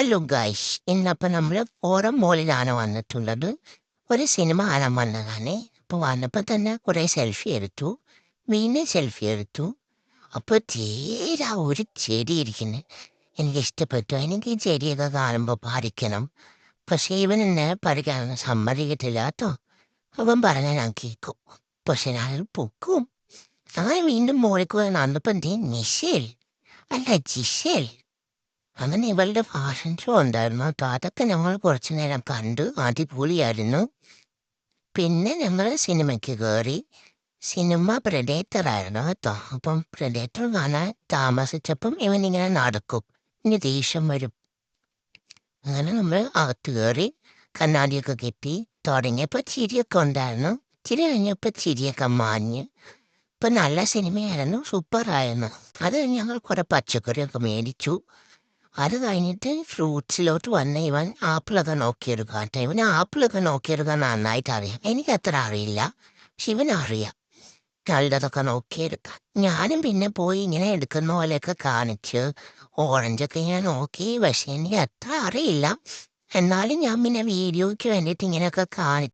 Hello guys, ഇന്നപ്പോൾ നമ്മൾ forum മോളിലാണ് വന്നിട്ടുള്ളത്. ഒരു സിനിമ കാണാൻ വന്നതാണ്. അപ്പോൾ വന്നപ്പോൾ തന്നെ കുറേ സെൽഫി എടുത്തു, വീണ്ടും സെൽഫി എടുത്തു. അപ്പോൾ തീരെ ഒരു ചെടി ഇരിക്കുന്നു, എനിക്ക് ഇഷ്ടപ്പെട്ടു. എനിക്ക് ഈ ചെടിയൊക്കെ കാണുമ്പോൾ പറിക്കണം. പക്ഷേ ഇവൻ എന്നെ പറിക്കാനൊന്നും സമ്മതിക്കത്തില്ല കേട്ടോ. അവൻ പറഞ്ഞാൽ ഞാൻ കേൾക്കും, പക്ഷെ ഞാൻ പൊക്കും. അങ്ങനെ വീണ്ടും മോളിൽ കൂടെ നടന്നപ്പോൾ എന്തേ നിഷേൽ അല്ല ജിഷേൽ, അങ്ങനെ ഇവളുടെ ഫാഷൻ ഷോ ഉണ്ടായിരുന്നു കേട്ടോ. അതൊക്കെ ഞങ്ങൾ കുറച്ചു നേരം കണ്ടു, അടിപൊളിയായിരുന്നു. പിന്നെ ഞങ്ങൾ സിനിമയ്ക്ക് കയറി. സിനിമ പ്രഡേറ്റർ ആയിരുന്നു കേട്ടോ. അപ്പം പ്രഡേറ്റർ കാണാൻ താമസിച്ചപ്പം ഇവനിങ്ങനെ നടക്കും, ഇനി ദേഷ്യം വരും. അങ്ങനെ നമ്മൾ അകത്ത് കയറി, കണ്ണാടിയൊക്കെ കെട്ടി തുടങ്ങിയപ്പോൾ ചിരിയൊക്കെ ഉണ്ടായിരുന്നു. ചിരി കഴിഞ്ഞപ്പോൾ ചിരിയൊക്കെ മാഞ്ഞ്. ഇപ്പം നല്ല സിനിമയായിരുന്നു, സൂപ്പറായിരുന്നു. അത് കഴിഞ്ഞ് ഞങ്ങൾ കുറേ പച്ചക്കറിയൊക്കെ മേടിച്ചു. അത് കഴിഞ്ഞിട്ട് ഫ്രൂട്ട്സിലോട്ട് വന്ന ഇവൻ ആപ്പിളൊക്കെ നോക്കിയെടുക്കുക കേട്ടോ. ഇവന് ആപ്പിളൊക്കെ നോക്കിയെടുക്കാൻ നന്നായിട്ട് അറിയാം, എനിക്ക് അത്ര അറിയില്ല, പക്ഷെ ഇവനറിയാം നല്ലതൊക്കെ നോക്കിയെടുക്കാം. ഞാനും പിന്നെ പോയി ഇങ്ങനെ എടുക്കുന്ന പോലെയൊക്കെ കാണിച്ച് ഓറഞ്ചൊക്കെ ഞാൻ നോക്കി, പക്ഷെ എനിക്ക് അത്ര അറിയില്ല. എന്നാലും ഞാൻ പിന്നെ വീഡിയോയ്ക്ക് വേണ്ടിയിട്ട് ഇങ്ങനെയൊക്കെ കാണിച്ചു.